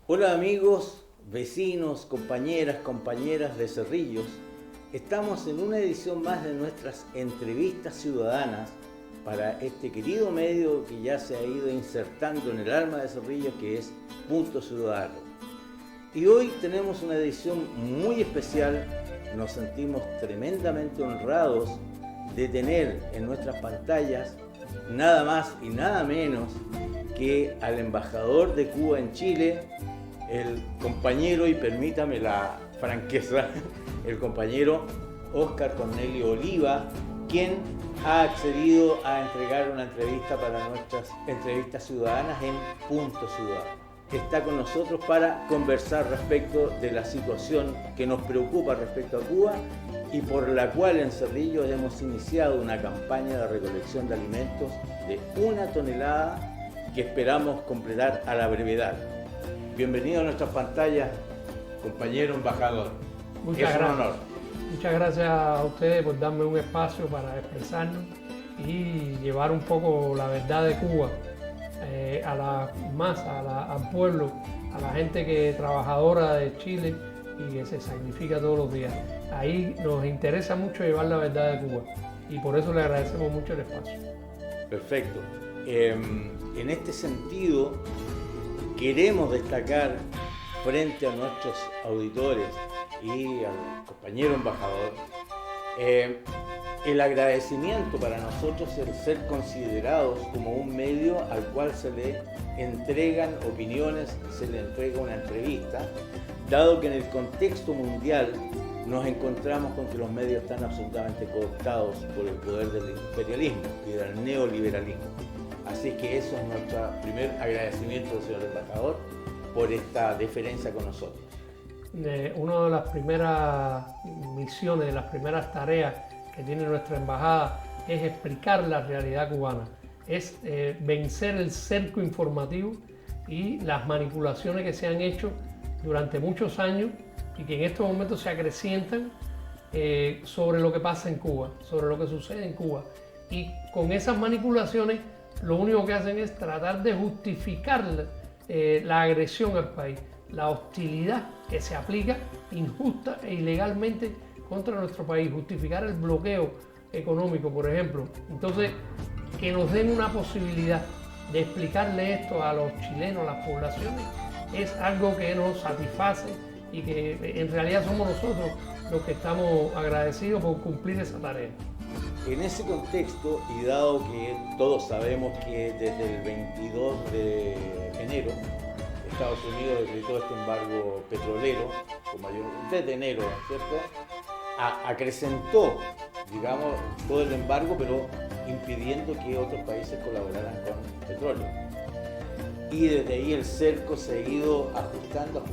Hola amigos, vecinos, compañeras de Cerrillos. Estamos en una edición más de nuestras entrevistas ciudadanas para este querido medio que ya se ha ido insertando en el alma de Cerrillos, que es Punto Ciudadano. Y hoy tenemos una edición muy especial. Nos sentimos tremendamente honrados de tener en nuestras pantallas nada más y nada menos que al embajador de Cuba en Chile, el compañero, y permítame la franqueza, el compañero Óscar Cornelio Oliva, quien ha accedido a entregar una entrevista para nuestras entrevistas ciudadanas en Punto Ciudadano. Está con nosotros para conversar respecto de la situación que nos preocupa respecto a Cuba y por la cual en Cerrillos hemos iniciado una campaña de recolección de alimentos de 1 tonelada que esperamos completar a la brevedad. Bienvenido a nuestras pantallas, compañero embajador. Muchas es gracias. Un honor. Muchas gracias a ustedes por darme un espacio para expresarnos y llevar un poco la verdad de Cuba a la masa, al pueblo, a la gente que es trabajadora de Chile y que se sacrifica todos los días. Ahí nos interesa mucho llevar la verdad de Cuba y por eso le agradecemos mucho el espacio. Perfecto. En este sentido, queremos destacar frente a nuestros auditores y al compañero embajador el agradecimiento para nosotros el ser considerados como un medio al cual se le entregan opiniones, se le entrega una entrevista, dado que en el contexto mundial nos encontramos con que los medios están absolutamente cooptados por el poder del imperialismo y del neoliberalismo. Así que eso es nuestro primer agradecimiento, señor embajador, por esta deferencia con nosotros. Una de las primeras misiones, de las primeras tareas que tiene nuestra embajada es explicar la realidad cubana, es vencer el cerco informativo y las manipulaciones que se han hecho durante muchos años y que en estos momentos se acrecientan sobre lo que pasa en Cuba, sobre lo que sucede en Cuba. Y con esas manipulaciones lo único que hacen es tratar de justificar la agresión al país, la hostilidad que se aplica injusta e ilegalmente contra nuestro país, justificar el bloqueo económico, por ejemplo. Entonces, que nos den una posibilidad de explicarle esto a los chilenos, a las poblaciones, es algo que nos satisface y que en realidad somos nosotros los que estamos agradecidos por cumplir esa tarea. En ese contexto, y dado que todos sabemos que desde el 22 de enero Estados Unidos decretó este embargo petrolero, desde enero, ¿cierto? Acrecentó, digamos, todo el embargo, pero impidiendo que otros países colaboraran con petróleo. Y desde ahí el cerco se ha ido ajustando,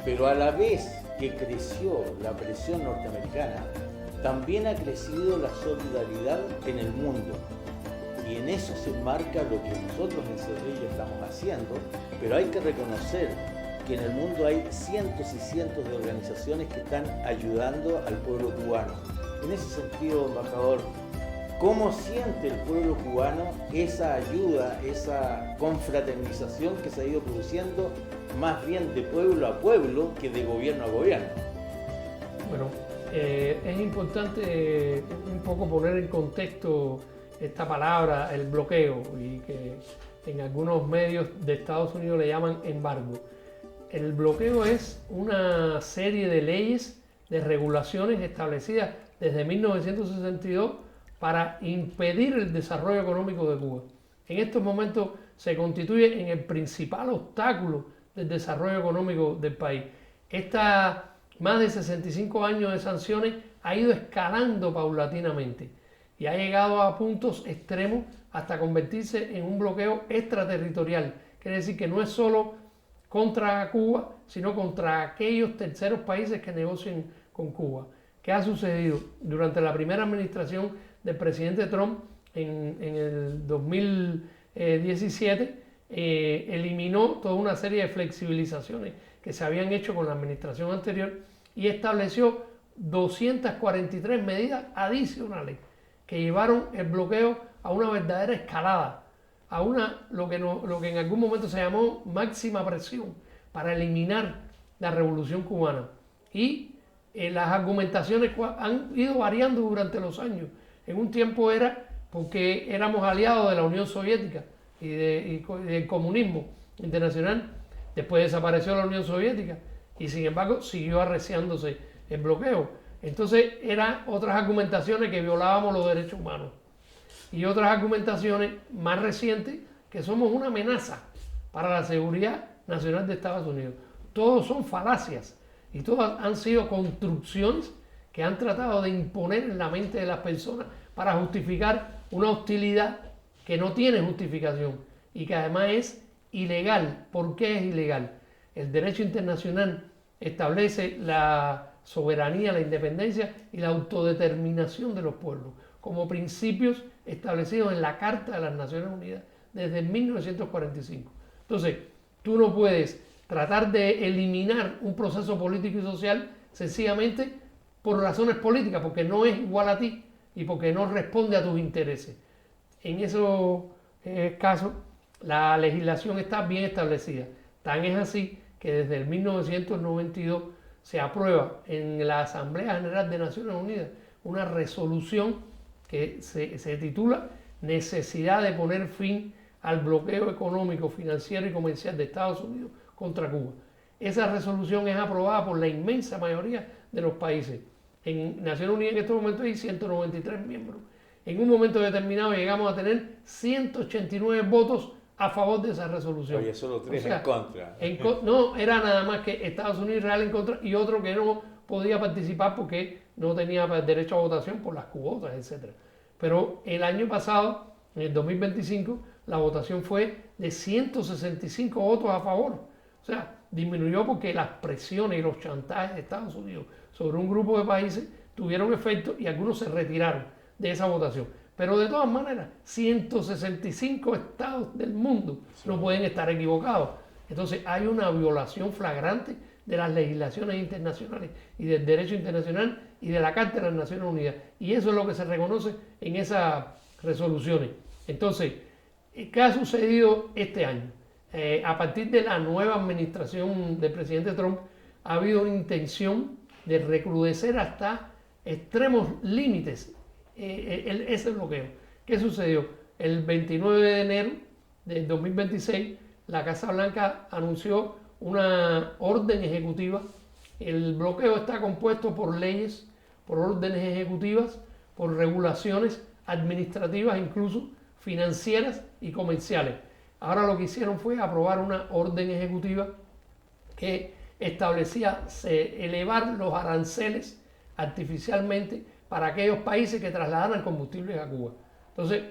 pero a la vez que creció la presión norteamericana, también ha crecido la solidaridad en el mundo. Y en eso se enmarca lo que nosotros en Cerrillos estamos haciendo, pero hay que reconocer que en el mundo hay cientos y cientos de organizaciones que están ayudando al pueblo cubano. En ese sentido, embajador, ¿cómo siente el pueblo cubano esa ayuda, esa confraternización que se ha ido produciendo más bien de pueblo a pueblo que de gobierno a gobierno? Bueno, es importante un poco poner en contexto esta palabra, el bloqueo, y que en algunos medios de Estados Unidos le llaman embargo. El bloqueo es una serie de leyes, de regulaciones establecidas desde 1962 para impedir el desarrollo económico de Cuba. En estos momentos se constituye en el principal obstáculo del desarrollo económico del país. Esta más de 65 años de sanciones ha ido escalando paulatinamente y ha llegado a puntos extremos hasta convertirse en un bloqueo extraterritorial. Quiere decir que no es solo contra Cuba, sino contra aquellos terceros países que negocian con Cuba. ¿Qué ha sucedido? Durante la primera administración del presidente Trump en el 2017, eliminó toda una serie de flexibilizaciones que se habían hecho con la administración anterior y estableció 243 medidas adicionales que llevaron el bloqueo a una verdadera escalada. a lo que en algún momento se llamó máxima presión para eliminar la Revolución Cubana. Y las argumentaciones han ido variando durante los años. En un tiempo era porque éramos aliados de la Unión Soviética y del comunismo internacional. Después desapareció la Unión Soviética y sin embargo siguió arreciándose el bloqueo. Entonces eran otras argumentaciones que violábamos los derechos humanos y otras argumentaciones más recientes que somos una amenaza para la seguridad nacional de Estados Unidos. Todos son falacias y todas han sido construcciones que han tratado de imponer en la mente de las personas para justificar una hostilidad que no tiene justificación y que además es ilegal. ¿Por qué es ilegal? El derecho internacional establece la soberanía, la independencia y la autodeterminación de los pueblos como principios establecidos en la Carta de las Naciones Unidas desde 1945. Entonces, tú no puedes tratar de eliminar un proceso político y social sencillamente por razones políticas, porque no es igual a ti y porque no responde a tus intereses. En esos casos, la legislación está bien establecida. Tan es así que desde el 1992 se aprueba en la Asamblea General de Naciones Unidas una resolución que se titula Necesidad de poner fin al bloqueo económico, financiero y comercial de Estados Unidos contra Cuba. Esa resolución es aprobada por la inmensa mayoría de los países. En Naciones Unidas en estos momentos hay 193 miembros. En un momento determinado llegamos a tener 189 votos a favor de esa resolución. Oye, solo 3 en contra. No, era nada más que Estados Unidos y Israel en contra y otro que no podía participar porque no tenía derecho a votación por las cuotas, etc. Pero el año pasado, en el 2025, la votación fue de 165 votos a favor. O sea, disminuyó porque las presiones y los chantajes de Estados Unidos sobre un grupo de países tuvieron efecto y algunos se retiraron de esa votación. Pero de todas maneras, 165 estados del mundo no pueden estar equivocados. Entonces hay una violación flagrante de las legislaciones internacionales y del derecho internacional y de la Carta de las Naciones Unidas. Y eso es lo que se reconoce en esas resoluciones. Entonces, ¿qué ha sucedido este año? A partir de la nueva administración del presidente Trump, ha habido una intención de recrudecer hasta extremos límites ese bloqueo. ¿Qué sucedió? El 29 de enero del 2026, la Casa Blanca anunció una orden ejecutiva. El bloqueo está compuesto por leyes, por órdenes ejecutivas, por regulaciones administrativas, incluso financieras y comerciales. Ahora lo que hicieron fue aprobar una orden ejecutiva que establecía elevar los aranceles artificialmente para aquellos países que trasladaran combustibles a Cuba. Entonces,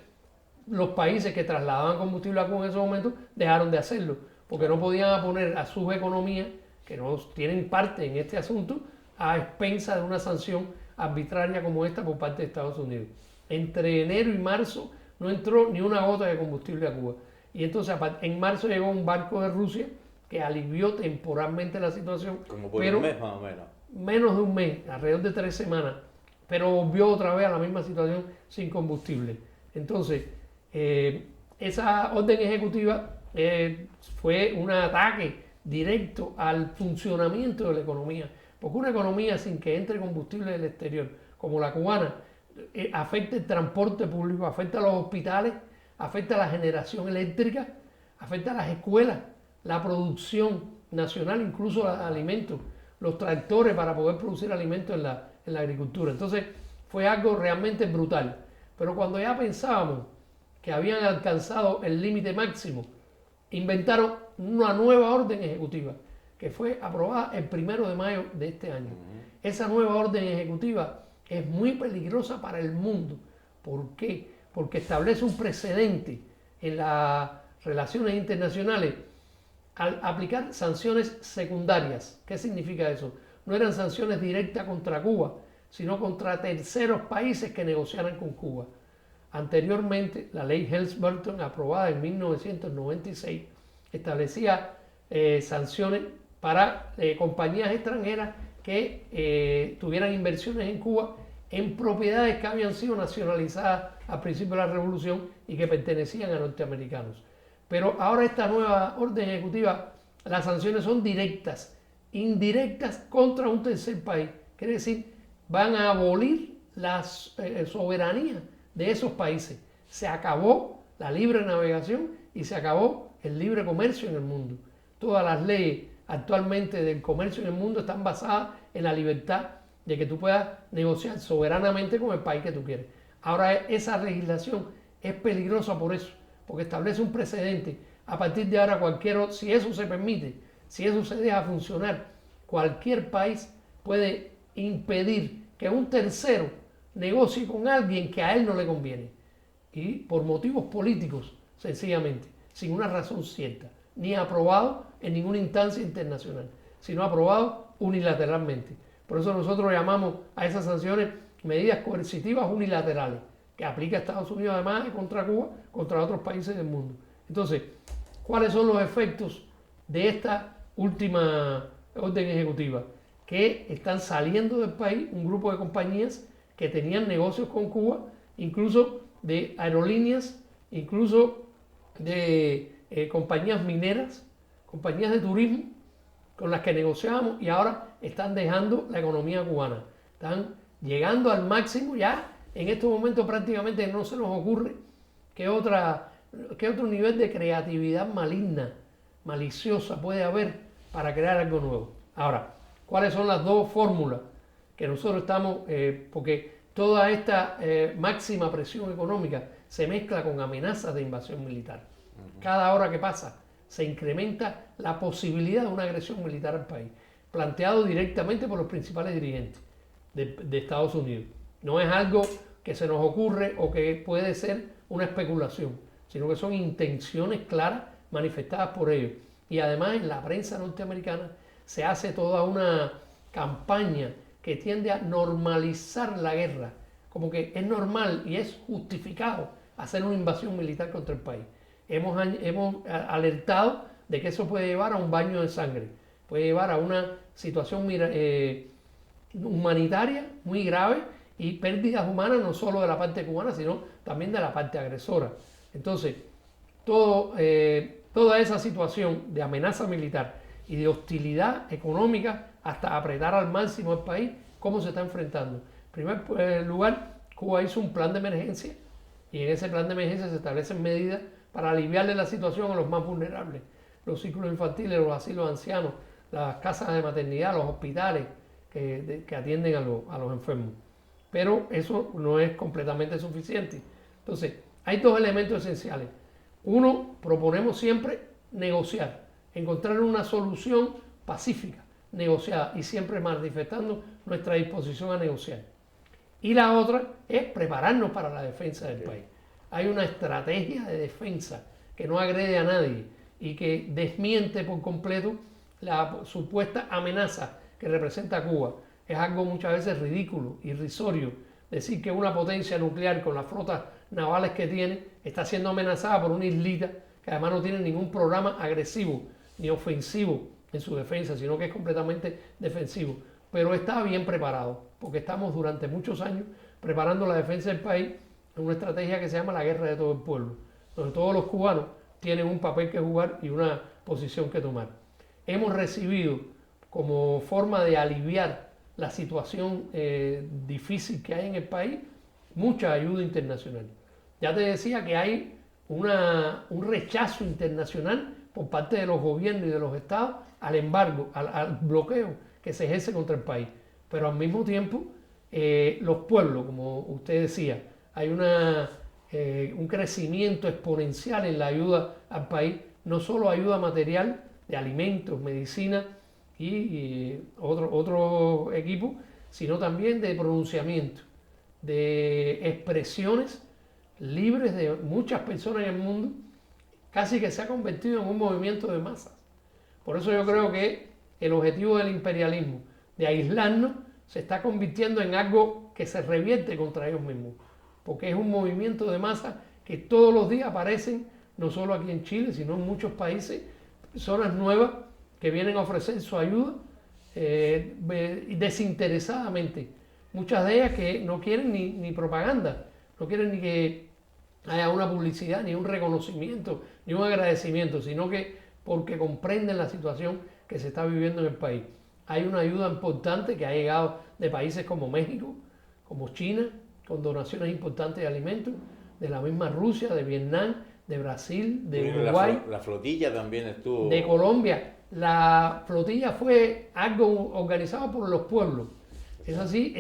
los países que trasladaban combustible a Cuba en ese momento dejaron de hacerlo, porque no podían poner a sus economías, que no tienen parte en este asunto, a expensa de una sanción arbitraria como esta por parte de Estados Unidos. Entre enero y marzo no entró ni una gota de combustible a Cuba. Y entonces en marzo llegó un barco de Rusia que alivió temporalmente la situación. Como por un mes más o menos. Menos de un mes, alrededor de 3 semanas. Pero volvió otra vez a la misma situación sin combustible. Entonces, esa orden ejecutiva fue un ataque directo al funcionamiento de la economía. Porque una economía sin que entre combustible del exterior, como la cubana, afecta el transporte público, afecta a los hospitales, afecta a la generación eléctrica, afecta a las escuelas, la producción nacional, incluso los alimentos, los tractores para poder producir alimentos en la agricultura. Entonces fue algo realmente brutal. Pero cuando ya pensábamos que habían alcanzado el límite máximo, inventaron una nueva orden ejecutiva que fue aprobada el 1 de mayo de este año. Esa nueva orden ejecutiva es muy peligrosa para el mundo. ¿Por qué? Porque establece un precedente en las relaciones internacionales al aplicar sanciones secundarias. ¿Qué significa eso? No eran sanciones directas contra Cuba, sino contra terceros países que negociaran con Cuba. Anteriormente, la ley Helms-Burton, aprobada en 1996, establecía sanciones para compañías extranjeras que tuvieran inversiones en Cuba en propiedades que habían sido nacionalizadas al principio de la revolución y que pertenecían a norteamericanos. Pero ahora esta nueva orden ejecutiva, las sanciones son directas, indirectas contra un tercer país. Quiere decir, van a abolir la soberanía de esos países. Se acabó la libre navegación y se acabó el libre comercio en el mundo. Todas las leyes actualmente del comercio en el mundo están basadas en la libertad de que tú puedas negociar soberanamente con el país que tú quieres. Ahora esa legislación es peligrosa por eso, porque establece un precedente. A partir de ahora si eso se permite, si eso se deja funcionar, cualquier país puede impedir que un tercero negocie con alguien que a él no le conviene. Y por motivos políticos, sencillamente, sin una razón cierta, ni aprobado en ninguna instancia internacional, sino aprobado unilateralmente. Por eso nosotros llamamos a esas sanciones medidas coercitivas unilaterales, que aplica a Estados Unidos además contra Cuba, contra otros países del mundo. Entonces, ¿cuáles son los efectos de esta última orden ejecutiva? Que están saliendo del país un grupo de compañías que tenían negocios con Cuba, incluso de aerolíneas, incluso de compañías mineras, compañías de turismo con las que negociábamos y ahora están dejando la economía cubana. Están llegando al máximo ya. En estos momentos prácticamente no se nos ocurre qué otro nivel de creatividad maligna, maliciosa puede haber para crear algo nuevo. Ahora, ¿cuáles son las dos fórmulas que nosotros estamos, porque toda esta máxima presión económica se mezcla con amenazas de invasión militar? Cada hora que pasa se incrementa la posibilidad de una agresión militar al país, planteado directamente por los principales dirigentes de Estados Unidos. No es algo que se nos ocurre o que puede ser una especulación, sino que son intenciones claras manifestadas por ellos. Y además en la prensa norteamericana se hace toda una campaña que tiende a normalizar la guerra, como que es normal y es justificado hacer una invasión militar contra el país. Hemos alertado de que eso puede llevar a un baño de sangre, puede llevar a una situación humanitaria muy grave y pérdidas humanas no solo de la parte cubana, sino también de la parte agresora. Entonces, toda esa situación de amenaza militar y de hostilidad económica hasta apretar al máximo al país, ¿cómo se está enfrentando? En primer lugar, Cuba hizo un plan de emergencia y en ese plan de emergencia se establecen medidas para aliviarle la situación a los más vulnerables, los ciclos infantiles, los asilos ancianos, las casas de maternidad, los hospitales que atienden a los enfermos. Pero eso no es completamente suficiente. Entonces, hay dos elementos esenciales. Uno, proponemos siempre negociar, encontrar una solución pacífica, negociada y siempre manifestando nuestra disposición a negociar. Y la otra es prepararnos para la defensa del país. Hay una estrategia de defensa que no agrede a nadie y que desmiente por completo la supuesta amenaza que representa Cuba. Es algo muchas veces ridículo, irrisorio, decir que una potencia nuclear con las flotas navales que tiene está siendo amenazada por una islita que además no tiene ningún programa agresivo ni ofensivo en su defensa, sino que es completamente defensivo. Pero está bien preparado, porque estamos durante muchos años preparando la defensa del país en una estrategia que se llama la guerra de todo el pueblo, donde todos los cubanos tienen un papel que jugar y una posición que tomar. Hemos recibido como forma de aliviar la situación difícil que hay en el país mucha ayuda internacional. Ya te decía que hay un rechazo internacional por parte de los gobiernos y de los estados al embargo, al bloqueo que se ejerce contra el país. Pero al mismo tiempo, los pueblos, como usted decía, hay un crecimiento exponencial en la ayuda al país, no solo ayuda material de alimentos, medicina y otro equipo, sino también de pronunciamiento, de expresiones libres de muchas personas en el mundo, casi que se ha convertido en un movimiento de masas. Por eso yo creo que el objetivo del imperialismo, de aislarnos, se está convirtiendo en algo que se revierte contra ellos mismos, porque es un movimiento de masas que todos los días aparecen, no solo aquí en Chile, sino en muchos países, personas nuevas que vienen a ofrecer su ayuda desinteresadamente. Muchas de ellas que no quieren ni propaganda, no quieren ni que haya una publicidad, ni un reconocimiento, ni un agradecimiento, sino que porque comprenden la situación que se está viviendo en el país. Hay una ayuda importante que ha llegado de países como México, como China, con donaciones importantes de alimentos, de la misma Rusia, de Vietnam, de Brasil, de Uruguay. La flotilla también estuvo... De Colombia. La flotilla fue algo organizado por los pueblos. Es así,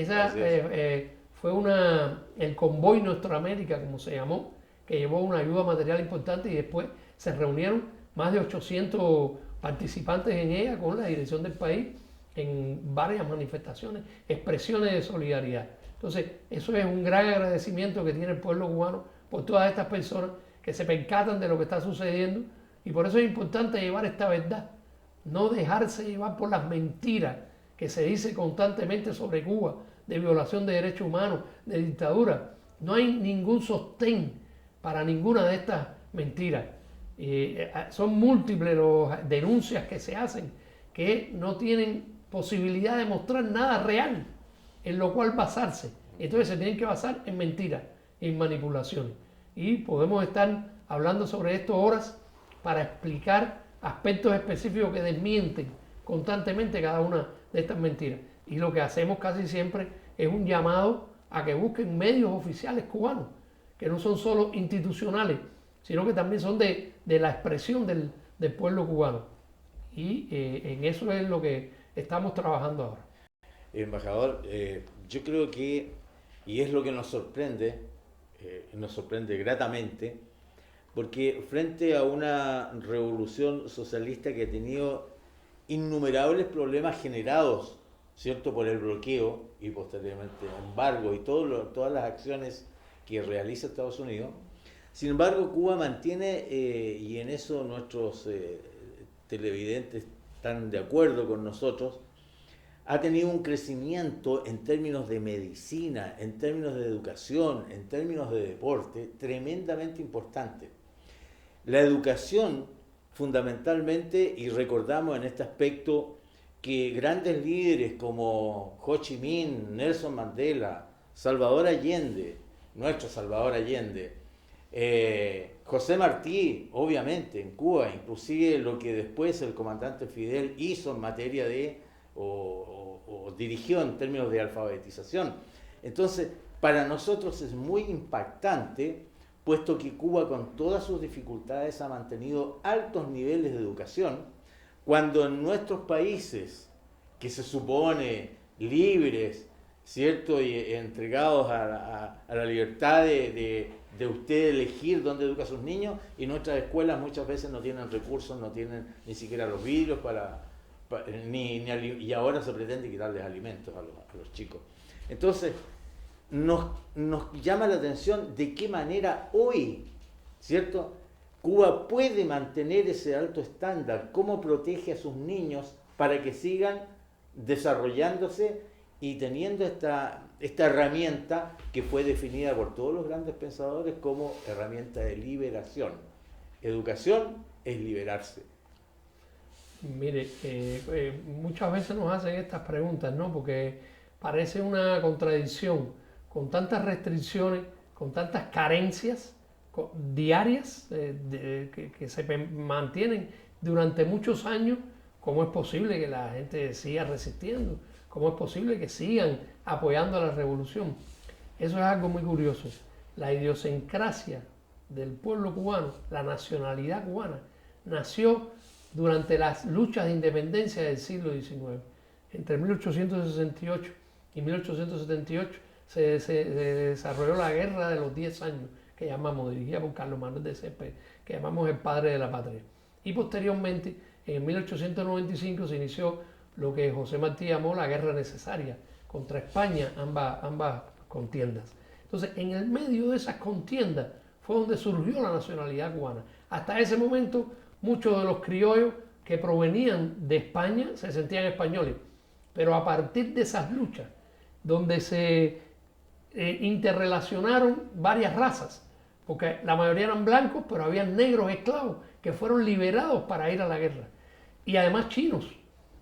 fue el convoy Nuestra América, como se llamó, que llevó una ayuda material importante y después se reunieron más de 800 participantes en ella con la dirección del país en varias manifestaciones, expresiones de solidaridad. Entonces, eso es un gran agradecimiento que tiene el pueblo cubano por todas estas personas que se percatan de lo que está sucediendo y por eso es importante llevar esta verdad, no dejarse llevar por las mentiras que se dice constantemente sobre Cuba, de violación de derechos humanos, de dictadura. No hay ningún sostén para ninguna de estas mentiras. Son múltiples las denuncias que se hacen que no tienen posibilidad de mostrar nada real en lo cual basarse. Entonces se tienen que basar en mentiras, en manipulaciones. Y podemos estar hablando sobre esto horas para explicar aspectos específicos que desmienten constantemente cada una de estas mentiras. Y lo que hacemos casi siempre es un llamado a que busquen medios oficiales cubanos, que no son solo institucionales, sino que también son de la expresión del pueblo cubano. Y en eso es lo que estamos trabajando ahora. Embajador, yo creo que, y es lo que nos sorprende gratamente, porque frente a una revolución socialista que ha tenido innumerables problemas generados, ¿cierto?, por el bloqueo y posteriormente el embargo y todas las acciones que realiza Estados Unidos. Sin embargo, Cuba mantiene, y en eso nuestros televidentes están de acuerdo con nosotros, ha tenido un crecimiento en términos de medicina, en términos de educación, en términos de deporte, tremendamente importante. La educación, fundamentalmente, y recordamos en este aspecto que grandes líderes como Ho Chi Minh, Nelson Mandela, Salvador Allende, nuestro Salvador Allende, José Martí, obviamente, en Cuba, inclusive lo que después el comandante Fidel hizo en materia de, o dirigió en términos de alfabetización. Entonces, para nosotros es muy impactante, puesto que Cuba con todas sus dificultades ha mantenido altos niveles de educación, cuando en nuestros países, que se supone libres, ¿cierto?, y entregados a la libertad de usted elegir dónde educa a sus niños, y nuestras escuelas muchas veces no tienen recursos, no tienen ni siquiera los vidrios y ahora se pretende quitarles alimentos a los chicos. Entonces, nos llama la atención de qué manera hoy, ¿cierto?, Cuba puede mantener ese alto estándar, cómo protege a sus niños para que sigan desarrollándose y teniendo esta herramienta que fue definida por todos los grandes pensadores como herramienta de liberación. Educación es liberarse. Mire, muchas veces nos hacen estas preguntas, ¿no? Porque parece una contradicción, con tantas restricciones, con tantas carencias diarias que se mantienen durante muchos años. ¿Cómo es posible que la gente siga resistiendo? ¿Cómo es posible que sigan apoyando a la revolución? Eso es algo muy curioso. La idiosincrasia del pueblo cubano, la nacionalidad cubana, nació durante las luchas de independencia del siglo XIX. Entre 1868 y 1878 se desarrolló la Guerra de los 10 años, que llamamos, dirigida por Carlos Manuel de Céspedes, que llamamos el padre de la patria. Y posteriormente, en 1895, se inició lo que José Martí llamó la guerra necesaria contra España, ambas contiendas. Entonces, en el medio de esas contiendas fue donde surgió la nacionalidad cubana. Hasta ese momento, muchos de los criollos que provenían de España se sentían españoles, pero a partir de esas luchas, donde se interrelacionaron varias razas, porque la mayoría eran blancos, pero había negros esclavos que fueron liberados para ir a la guerra, y además chinos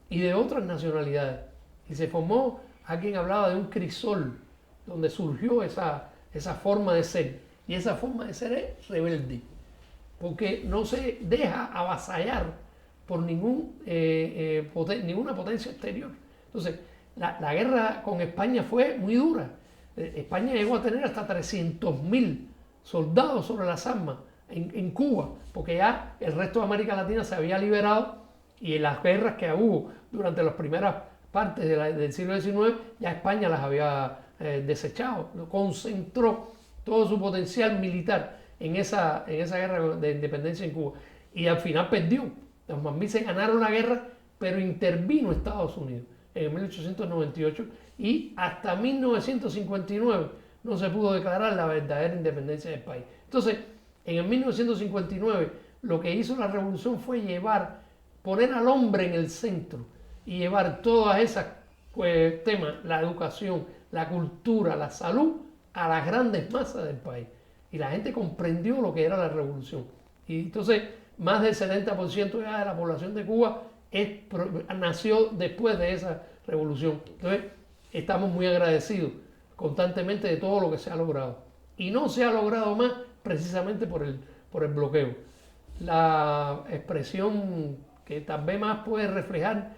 y de otras nacionalidades. Y se formó, alguien hablaba de un crisol, donde surgió esa esa forma de ser. Y esa forma de ser es rebelde, porque no se deja avasallar por ninguna potencia exterior. Entonces, la guerra con España fue muy dura. España llegó a tener hasta 300.000 soldados sobre las armas en Cuba, porque ya el resto de América Latina se había liberado, y en las guerras que hubo durante las primeras partes del siglo XIX, ya España las había desechado, concentró todo su potencial militar en esa guerra de independencia en Cuba, y al final perdió. Los mambises ganaron la guerra, pero intervino Estados Unidos en 1898, y hasta 1959 no se pudo declarar la verdadera independencia del país. Entonces, en el 1959 lo que hizo la revolución fue poner al hombre en el centro y llevar todas esas temas, la educación, la cultura, la salud, a las grandes masas del país. Y la gente comprendió lo que era la revolución. Y entonces, más del 70% ya de la población de Cuba nació después de esa revolución. Entonces, estamos muy agradecidos constantemente de todo lo que se ha logrado. Y no se ha logrado más precisamente por el bloqueo. La expresión que tal vez más puede reflejar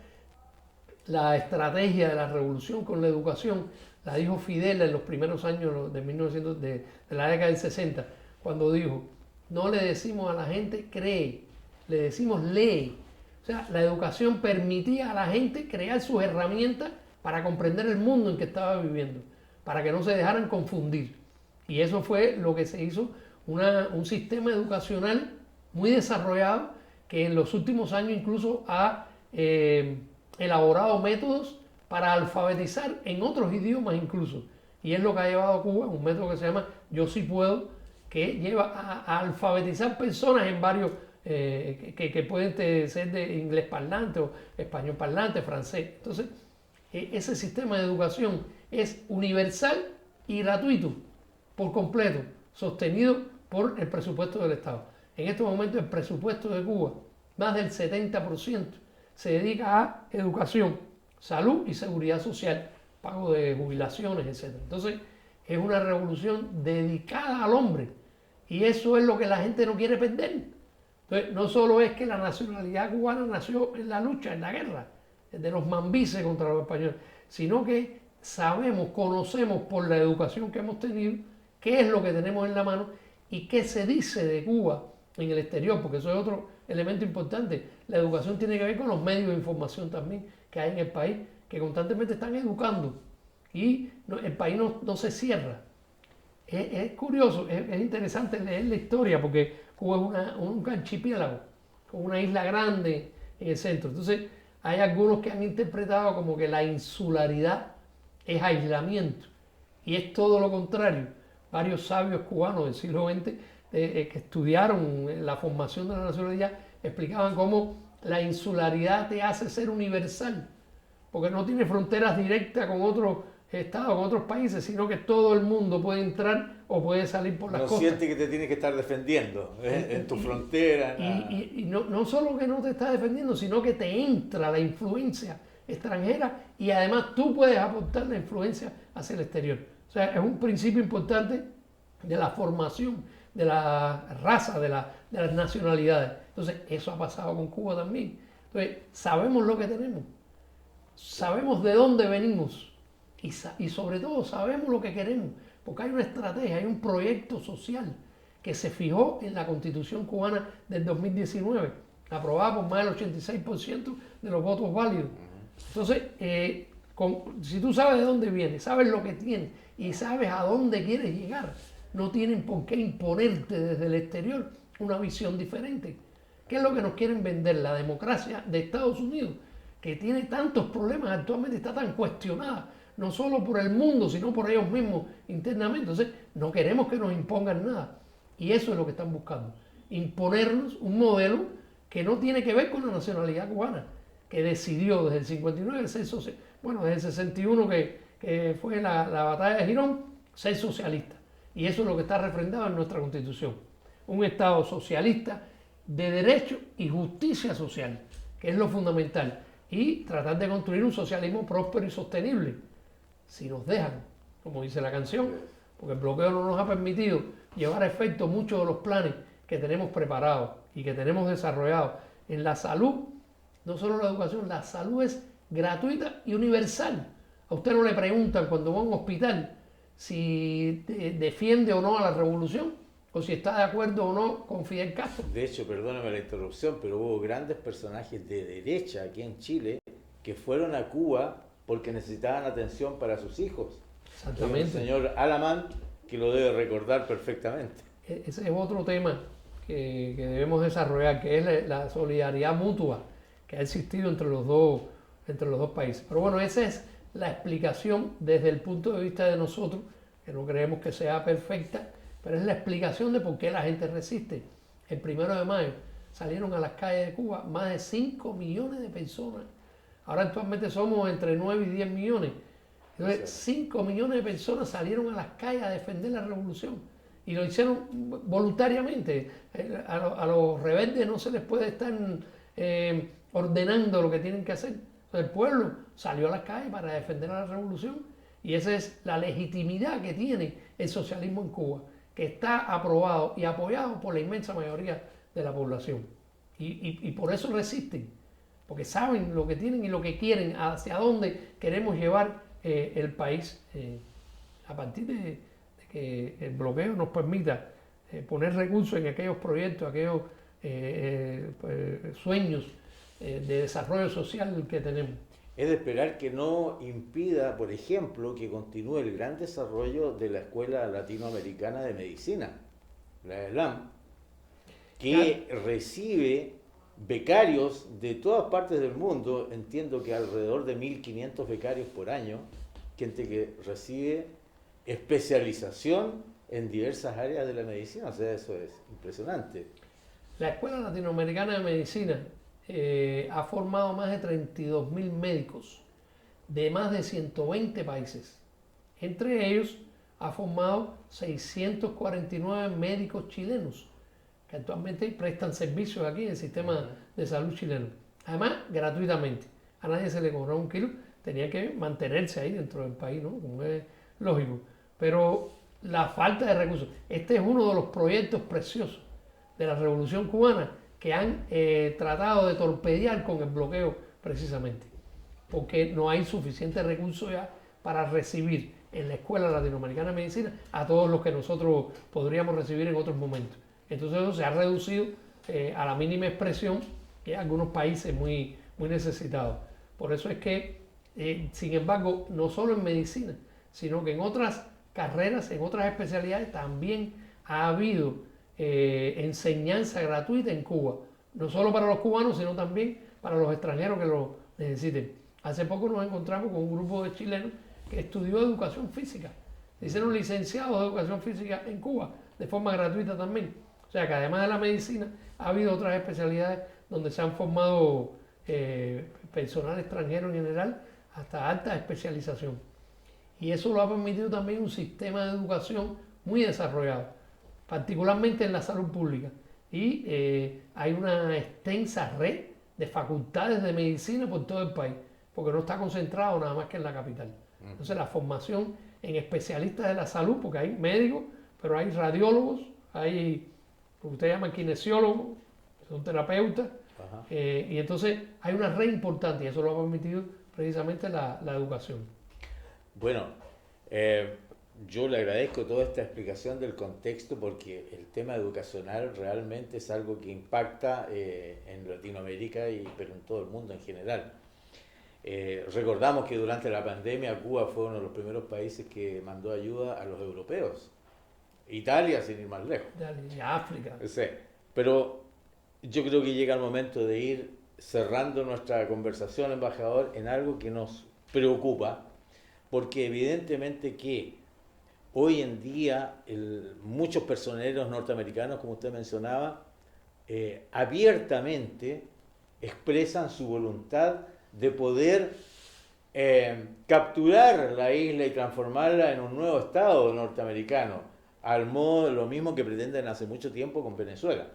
la estrategia de la revolución con la educación la dijo Fidel en los primeros años de la década del 60, cuando dijo: no le decimos a la gente cree, le decimos lee. O sea, la educación permitía a la gente crear sus herramientas para comprender el mundo en que estaba viviendo, para que no se dejaran confundir. Y eso fue lo que se hizo, un sistema educacional muy desarrollado, que en los últimos años incluso ha elaborado métodos para alfabetizar en otros idiomas incluso. Y es lo que ha llevado a Cuba, un método que se llama Yo Sí Puedo, que lleva a alfabetizar personas en varios, que pueden ser de inglés parlante o español parlante, francés. Entonces, ese sistema de educación es universal y gratuito, por completo, sostenido por el presupuesto del Estado. En estos momentos el presupuesto de Cuba, más del 70%, se dedica a educación, salud y seguridad social, pago de jubilaciones, etc. Entonces, es una revolución dedicada al hombre, y eso es lo que la gente no quiere perder. Entonces, no solo es que la nacionalidad cubana nació en la lucha, en la guerra, de los mambises contra los españoles, sino que conocemos por la educación que hemos tenido, qué es lo que tenemos en la mano y qué se dice de Cuba en el exterior, porque eso es otro elemento importante. La educación tiene que ver con los medios de información también que hay en el país, que constantemente están educando, y el país no se cierra. Es curioso, es interesante leer la historia, porque Cuba es un archipiélago, con una isla grande en el centro. Entonces, hay algunos que han interpretado como que la insularidad es aislamiento, y es todo lo contrario. Varios sabios cubanos del siglo XX que estudiaron la formación de la nacionalidad explicaban cómo la insularidad te hace ser universal, porque no tiene fronteras directas con otros estados, con otros países, sino que todo el mundo puede entrar o puede salir por las costas. No sientes que te tienes que estar defendiendo en tu frontera. Y no solo que no te estás defendiendo, sino que te entra la influencia extranjera, y además tú puedes aportar la influencia hacia el exterior. O sea, es un principio importante de la formación de la raza, de las nacionalidades. Entonces, eso ha pasado con Cuba también. Entonces, sabemos lo que tenemos, sabemos de dónde venimos, y sobre todo sabemos lo que queremos, porque hay una estrategia, hay un proyecto social que se fijó en la Constitución cubana del 2019, aprobada por más del 86% de los votos válidos. Entonces, si tú sabes de dónde vienes, sabes lo que tienes y sabes a dónde quieres llegar, no tienen por qué imponerte desde el exterior una visión diferente. ¿Qué es lo que nos quieren vender? La democracia de Estados Unidos, que tiene tantos problemas actualmente, está tan cuestionada, no solo por el mundo, sino por ellos mismos internamente. Entonces, no queremos que nos impongan nada. Y eso es lo que están buscando. Imponernos un modelo que no tiene que ver con la nacionalidad cubana, que decidió desde el 59 ser social, desde el 61 que fue la batalla de Girón, ser socialista. Y eso es lo que está refrendado en nuestra Constitución. Un Estado socialista de derecho y justicia social, que es lo fundamental. Y tratar de construir un socialismo próspero y sostenible. Si nos dejan, como dice la canción, porque el bloqueo no nos ha permitido llevar a efecto muchos de los planes que tenemos preparados y que tenemos desarrollados. En la salud, no solo la educación, la salud es gratuita y universal. A usted no le preguntan cuando va a un hospital si defiende o no a la revolución o si está de acuerdo o no con Fidel Castro. De hecho, perdóname la interrupción, pero hubo grandes personajes de derecha aquí en Chile que fueron a Cuba porque necesitaban atención para sus hijos. Exactamente. El señor Alamán, que lo debe recordar perfectamente. Ese es otro tema que debemos desarrollar, que es la solidaridad mutua que ha existido entre los dos países. Pero bueno, esa es la explicación desde el punto de vista de nosotros, que no creemos que sea perfecta, pero es la explicación de por qué la gente resiste. El 1 de mayo salieron a las calles de Cuba más de 5 millones de personas. Ahora actualmente somos entre 9 y 10 millones. Entonces, 5 millones de personas salieron a las calles a defender la revolución. Y lo hicieron voluntariamente. A los rebeldes no se les puede estar ordenando lo que tienen que hacer. El pueblo salió a las calles para defender a la revolución y esa es la legitimidad que tiene el socialismo en Cuba, que está aprobado y apoyado por la inmensa mayoría de la población. Y por eso resisten, porque saben lo que tienen y lo que quieren, hacia dónde queremos llevar el país a partir de que el bloqueo nos permita poner recursos en aquellos proyectos, aquellos sueños de desarrollo social que tenemos. Es de esperar que no impida, por ejemplo, que continúe el gran desarrollo de la Escuela Latinoamericana de Medicina, la SLAM, que recibe becarios de todas partes del mundo. Entiendo que alrededor de 1.500 becarios por año, gente que recibe especialización en diversas áreas de la medicina. O sea, eso es impresionante. La Escuela Latinoamericana de Medicina ha formado más de 32.000 médicos de más de 120 países. Entre ellos ha formado 649 médicos chilenos que actualmente prestan servicios aquí en el sistema de salud chileno. Además, gratuitamente. A nadie se le cobró un kilo, tenía que mantenerse ahí dentro del país, ¿no? Como es lógico. Pero la falta de recursos. Este es uno de los proyectos preciosos de la Revolución Cubana que han tratado de torpedear con el bloqueo precisamente, porque no hay suficientes recursos ya para recibir en la Escuela Latinoamericana de Medicina a todos los que nosotros podríamos recibir en otros momentos. Entonces eso se ha reducido a la mínima expresión en algunos países muy, muy necesitados. Por eso es que, sin embargo, no solo en medicina, sino que en otras carreras, en otras especialidades también ha habido enseñanza gratuita en Cuba, no solo para los cubanos, sino también para los extranjeros que lo necesiten. Hace poco nos encontramos con un grupo de chilenos que estudió educación física, se hicieron licenciados de educación física en Cuba, de forma gratuita también. O sea que además de la medicina, ha habido otras especialidades donde se han formado personal extranjero en general, hasta alta especialización. Y eso lo ha permitido también un sistema de educación muy desarrollado, particularmente en la salud pública. Y hay una extensa red de facultades de medicina por todo el país, porque no está concentrado nada más que en la capital. Entonces la formación en especialistas de la salud, porque hay médicos, pero hay radiólogos, hay lo que usted llama kinesiólogos, son terapeutas, y entonces hay una red importante y eso lo ha permitido precisamente la educación. Bueno, yo le agradezco toda esta explicación del contexto porque el tema educacional realmente es algo que impacta en Latinoamérica, pero en todo el mundo en general. Recordamos que durante la pandemia Cuba fue uno de los primeros países que mandó ayuda a los europeos. Italia, sin ir más lejos. Y África. Sí, pero yo creo que llega el momento de ir cerrando nuestra conversación, embajador, en algo que nos preocupa, porque evidentemente que hoy en día muchos personeros norteamericanos, como usted mencionaba, abiertamente expresan su voluntad de poder capturar la isla y transformarla en un nuevo estado norteamericano, al modo lo mismo que pretenden hace mucho tiempo con Venezuela.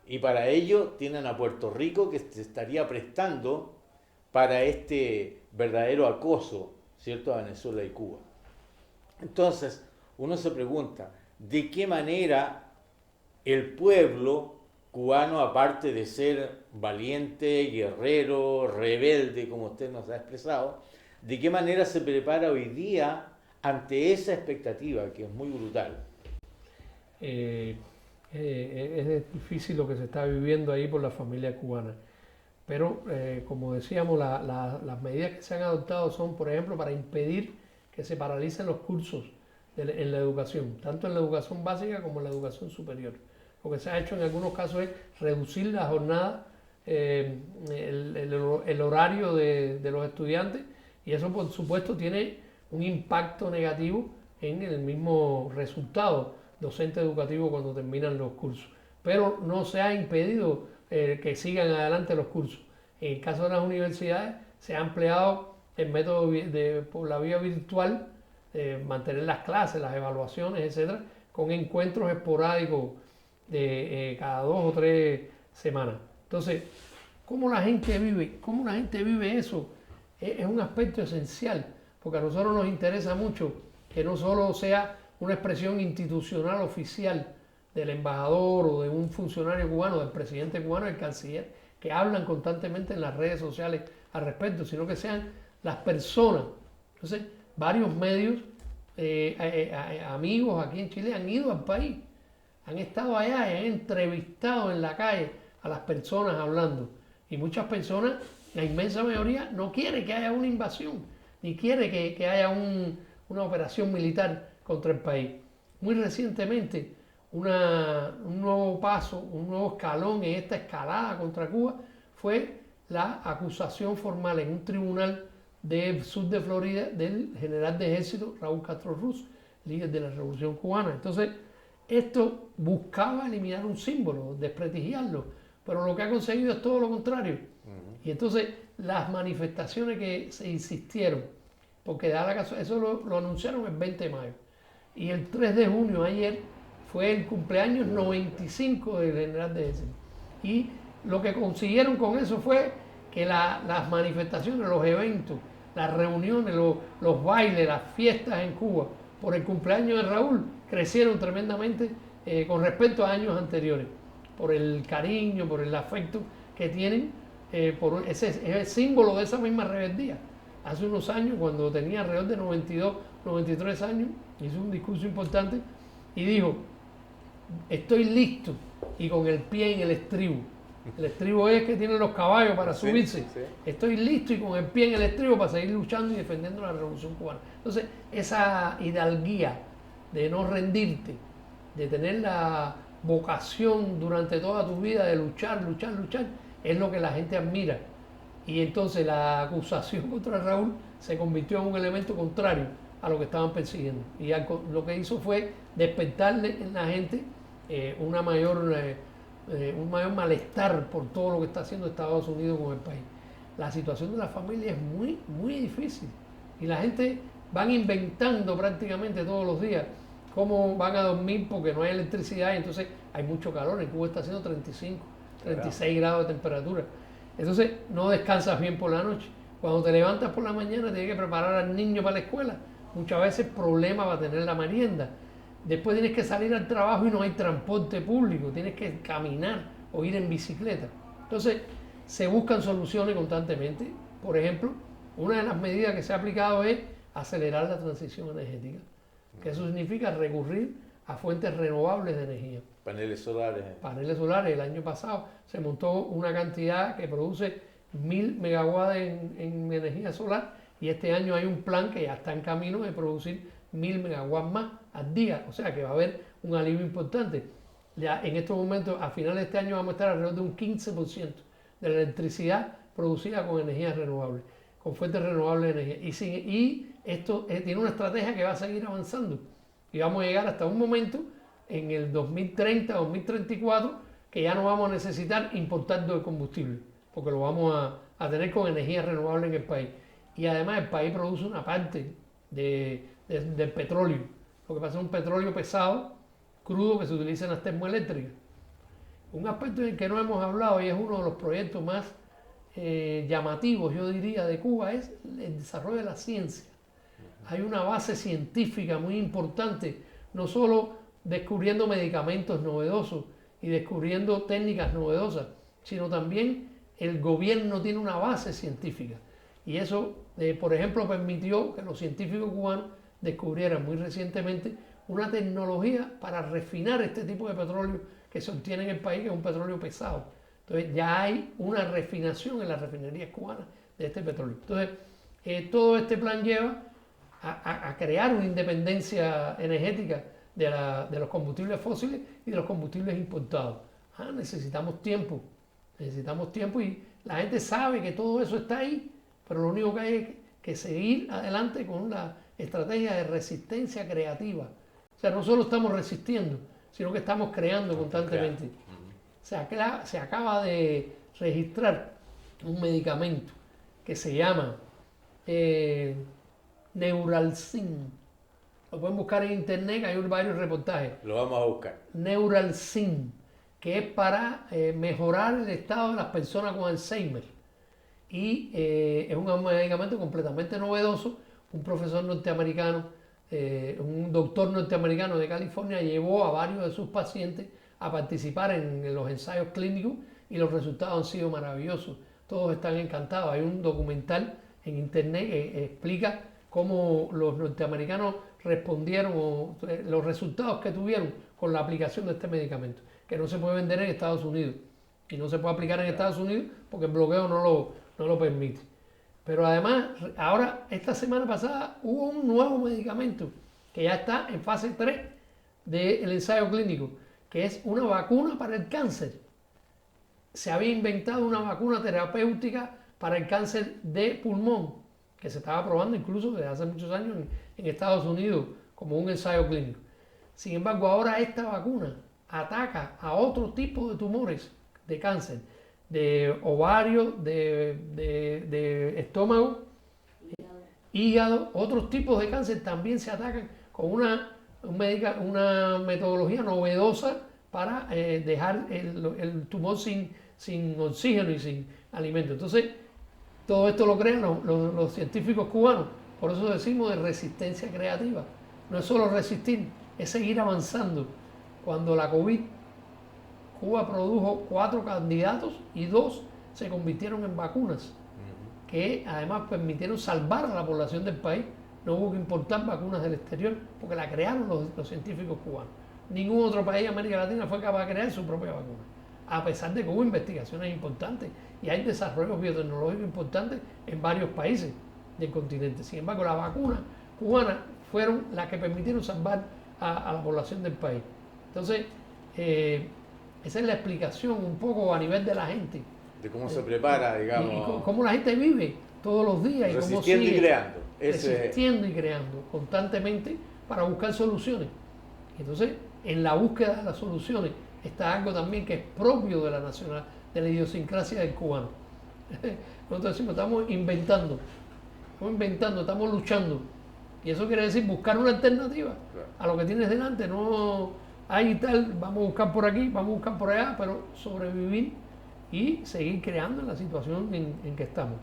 Y para ello tienen a Puerto Rico, que se estaría prestando para este verdadero acoso, ¿cierto?, a Venezuela y Cuba. Entonces, uno se pregunta, ¿de qué manera el pueblo cubano, aparte de ser valiente, guerrero, rebelde, como usted nos ha expresado, de qué manera se prepara hoy día ante esa expectativa que es muy brutal? Es difícil lo que se está viviendo ahí por la familia cubana. Pero, como decíamos, las medidas que se han adoptado son, por ejemplo, para impedir que se paralicen los cursos en la educación, tanto en la educación básica como en la educación superior. Lo que se ha hecho en algunos casos es reducir la jornada, el horario de los estudiantes, y eso, por supuesto, tiene un impacto negativo en el mismo resultado docente educativo cuando terminan los cursos. Pero no se ha impedido que sigan adelante los cursos. En el caso de las universidades se ha empleado el método por la vía virtual, mantener las clases, las evaluaciones, etcétera, con encuentros esporádicos de cada 2 o 3 semanas. Entonces, ¿cómo la gente vive eso? Es un aspecto esencial, porque a nosotros nos interesa mucho que no solo sea una expresión institucional oficial del embajador o de un funcionario cubano, del presidente cubano, del canciller, que hablan constantemente en las redes sociales al respecto, sino que sean las personas. Entonces, varios medios, amigos aquí en Chile, han ido al país, han estado allá y han entrevistado en la calle a las personas hablando. Y muchas personas, la inmensa mayoría, no quiere que haya una invasión, ni quiere que haya una operación militar contra el país. Muy recientemente, un nuevo paso, un nuevo escalón en esta escalada contra Cuba fue la acusación formal en un tribunal del sur de Florida del general de ejército Raúl Castro Ruz, líder de la Revolución Cubana. Entonces, esto buscaba eliminar un símbolo, desprestigiarlo, pero lo que ha conseguido es todo lo contrario. Y entonces, las manifestaciones que se insistieron, porque eso lo anunciaron el 20 de mayo, y el 3 de junio, ayer, fue el cumpleaños 95 del general de ejército. Y lo que consiguieron con eso fue que las manifestaciones, los eventos, las reuniones, los bailes, las fiestas en Cuba por el cumpleaños de Raúl crecieron tremendamente con respecto a años anteriores, por el cariño, por el afecto que tienen, es el símbolo de esa misma rebeldía. Hace unos años, cuando tenía alrededor de 92, 93 años, hizo un discurso importante y dijo: estoy listo y con el pie en el estribo. El estribo es que tienen los caballos para subirse. Sí. Estoy listo y con el pie en el estribo para seguir luchando y defendiendo la Revolución Cubana. Entonces, esa hidalguía de no rendirte, de tener la vocación durante toda tu vida de luchar, luchar, luchar, es lo que la gente admira. Y entonces la acusación contra Raúl se convirtió en un elemento contrario a lo que estaban persiguiendo. Y lo que hizo fue despertarle en la gente un mayor malestar por todo lo que está haciendo Estados Unidos con el país. La situación de la familia es muy, muy difícil. Y la gente van inventando prácticamente todos los días cómo van a dormir porque no hay electricidad y entonces hay mucho calor. En Cuba está haciendo 35, 36 grados de temperatura. Entonces no descansas bien por la noche. Cuando te levantas por la mañana tienes que preparar al niño para la escuela. Muchas veces problema va a tener la merienda. Después tienes que salir al trabajo y no hay transporte público, tienes que caminar o ir en bicicleta. Entonces, se buscan soluciones constantemente. Por ejemplo, una de las medidas que se ha aplicado es acelerar la transición energética, que eso significa recurrir a fuentes renovables de energía. Paneles solares. Paneles solares. El año pasado se montó una cantidad que produce 1000 megawatts en energía solar y este año hay un plan que ya está en camino de producir 1000 megawatts más al día, o sea que va a haber un alivio importante. Ya en estos momentos, a finales de este año, vamos a estar alrededor de un 15% de la electricidad producida con energías renovables, con fuentes renovables de energía. Y esto tiene una estrategia que va a seguir avanzando. Y vamos a llegar hasta un momento, en el 2030, 2034, que ya no vamos a necesitar importar de combustible, porque lo vamos a tener con energía renovable en el país. Y además el país produce una parte del petróleo. Lo que pasa es un petróleo pesado, crudo, que se utiliza en las termoeléctricas. Un aspecto en el que no hemos hablado y es uno de los proyectos más llamativos, yo diría, de Cuba, es el desarrollo de la ciencia. Hay una base científica muy importante no solo descubriendo medicamentos novedosos y descubriendo técnicas novedosas, sino también el gobierno tiene una base científica. Y eso, por ejemplo, permitió que los científicos cubanos descubrieran muy recientemente una tecnología para refinar este tipo de petróleo que se obtiene en el país, que es un petróleo pesado. Entonces ya hay una refinación en las refinerías cubanas de este petróleo. Entonces, todo este plan lleva a crear una independencia energética de los combustibles fósiles y de los combustibles importados. Necesitamos tiempo y la gente sabe que todo eso está ahí, pero lo único que hay es que seguir adelante con la estrategia de resistencia creativa. O sea, no solo estamos resistiendo, sino que estamos creando constantemente. Se acaba de registrar un medicamento que se llama Neuralzin. Lo pueden buscar en internet, hay varios reportajes. Lo vamos a buscar. Neuralzin, que es para mejorar el estado de las personas con Alzheimer. Y es un medicamento completamente novedoso. Un profesor norteamericano, un doctor norteamericano de California llevó a varios de sus pacientes a participar en los ensayos clínicos y los resultados han sido maravillosos. Todos están encantados. Hay un documental en internet que explica cómo los norteamericanos respondieron o los resultados que tuvieron con la aplicación de este medicamento, que no se puede vender en Estados Unidos y no se puede aplicar en Estados Unidos porque el bloqueo no lo permite. Pero además, ahora, esta semana pasada, hubo un nuevo medicamento que ya está en fase 3 del ensayo clínico, que es una vacuna para el cáncer. Se había inventado una vacuna terapéutica para el cáncer de pulmón, que se estaba probando incluso desde hace muchos años en Estados Unidos como un ensayo clínico. Sin embargo, ahora esta vacuna ataca a otro tipo de tumores de cáncer, de ovario, de estómago, hígado, otros tipos de cáncer también se atacan con una metodología novedosa para dejar el tumor sin oxígeno y sin alimento. Entonces, todo esto lo crean los científicos cubanos. Por eso decimos de resistencia creativa. No es solo resistir, es seguir avanzando. Cuando la COVID, Cuba produjo 4 candidatos y 2 se convirtieron en vacunas, que además permitieron salvar a la población del país. No hubo que importar vacunas del exterior porque la crearon los científicos cubanos. Ningún otro país de América Latina fue capaz de crear su propia vacuna, a pesar de que hubo investigaciones importantes y hay desarrollos biotecnológicos importantes en varios países del continente. Sin embargo, las vacunas cubanas fueron las que permitieron salvar a la población del país. Entonces, esa es la explicación un poco a nivel de la gente. De cómo se prepara, digamos. Y cómo la gente vive todos los días. Resistiendo y creando. Resistiendo y creando constantemente para buscar soluciones. Entonces, en la búsqueda de las soluciones está algo también que es propio de la idiosincrasia del cubano. Nosotros decimos, estamos inventando, estamos luchando. Y eso quiere decir buscar una alternativa a lo que tienes delante. No hay tal, vamos a buscar por aquí, vamos a buscar por allá, pero sobrevivir y seguir creando en la situación en que estamos.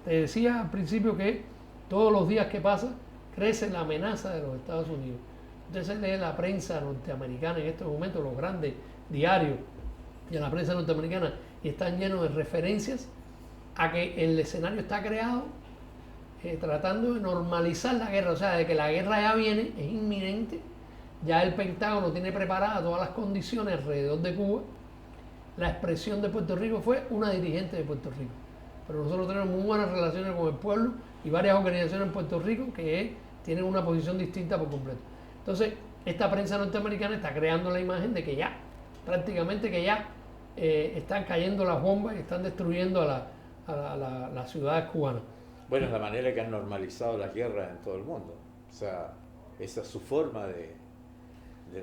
Te decía al principio que todos los días que pasan crece la amenaza de los Estados Unidos. Entonces lee la prensa norteamericana en estos momentos, los grandes diarios de la prensa norteamericana, y están llenos de referencias a que el escenario está creado tratando de normalizar la guerra, o sea, de que la guerra ya viene, es inminente, ya el Pentágono tiene preparadas todas las condiciones alrededor de Cuba. La expresión de Puerto Rico fue una dirigente de Puerto Rico, pero nosotros tenemos muy buenas relaciones con el pueblo y varias organizaciones en Puerto Rico que tienen una posición distinta por completo. Entonces, esta prensa norteamericana está creando la imagen de que ya, prácticamente que ya están cayendo las bombas y están destruyendo a las ciudades cubanas. Bueno, es la manera que han normalizado las guerras en todo el mundo. O sea, esa es su forma de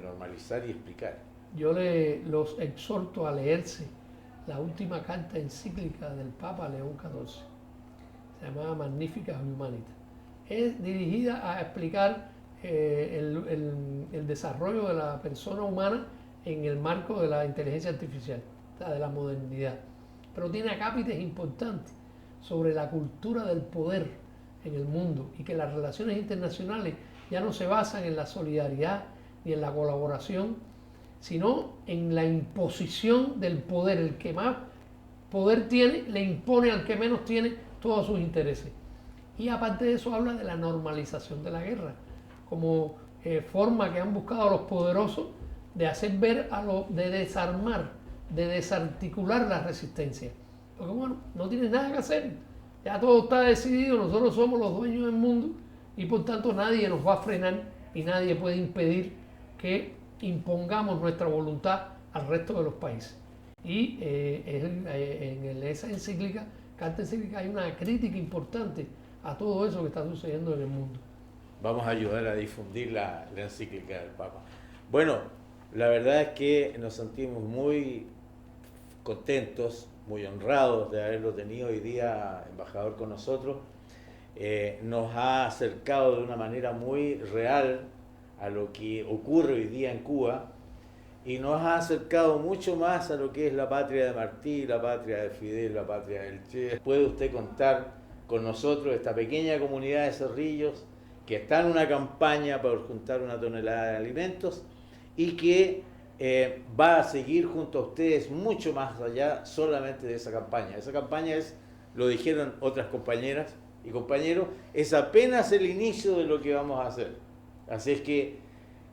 normalizar y explicar. Yo los exhorto a leerse la última carta encíclica del Papa León XIV. Se llamaba Magnificat Humanitas. Es dirigida a explicar el desarrollo de la persona humana en el marco de la inteligencia artificial, o sea, de la modernidad. Pero tiene acápites importantes sobre la cultura del poder en el mundo y que las relaciones internacionales ya no se basan en la solidaridad ni en la colaboración, sino en la imposición del poder. El que más poder tiene le impone al que menos tiene todos sus intereses. Y aparte de eso habla de la normalización de la guerra, como forma que han buscado los poderosos de hacer ver de desarmar, de desarticular la resistencia. Porque bueno, no tienes nada que hacer, ya todo está decidido, nosotros somos los dueños del mundo y por tanto nadie nos va a frenar y nadie puede impedir que impongamos nuestra voluntad al resto de los países. Y en esa encíclica, Carta Encíclica, hay una crítica importante a todo eso que está sucediendo en el mundo. Vamos a ayudar a difundir la encíclica del Papa. Bueno, la verdad es que nos sentimos muy contentos, muy honrados de haberlo tenido hoy día embajador con nosotros. Nos ha acercado de una manera muy real a lo que ocurre hoy día en Cuba y nos ha acercado mucho más a lo que es la patria de Martí, la patria de Fidel, la patria del Che. Puede usted contar con nosotros, esta pequeña comunidad de Cerrillos que está en una campaña para juntar 1 tonelada de alimentos y que va a seguir junto a ustedes mucho más allá solamente de esa campaña. Esa campaña es, lo dijeron otras compañeras y compañeros, es apenas el inicio de lo que vamos a hacer. Así es que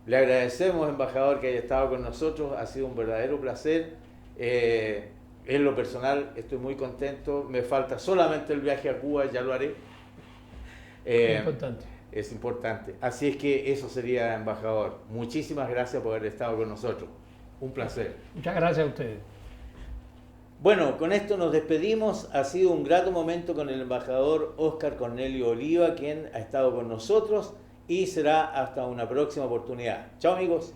le agradecemos, embajador, que haya estado con nosotros, ha sido un verdadero placer. En lo personal estoy muy contento, me falta solamente el viaje a Cuba, ya lo haré. Es importante. Es importante. Así es que eso sería, embajador. Muchísimas gracias por haber estado con nosotros. Un placer. Muchas gracias a ustedes. Bueno, con esto nos despedimos. Ha sido un grato momento con el embajador Óscar Cornelio Oliva, quien ha estado con nosotros, y será hasta una próxima oportunidad. Chao, amigos.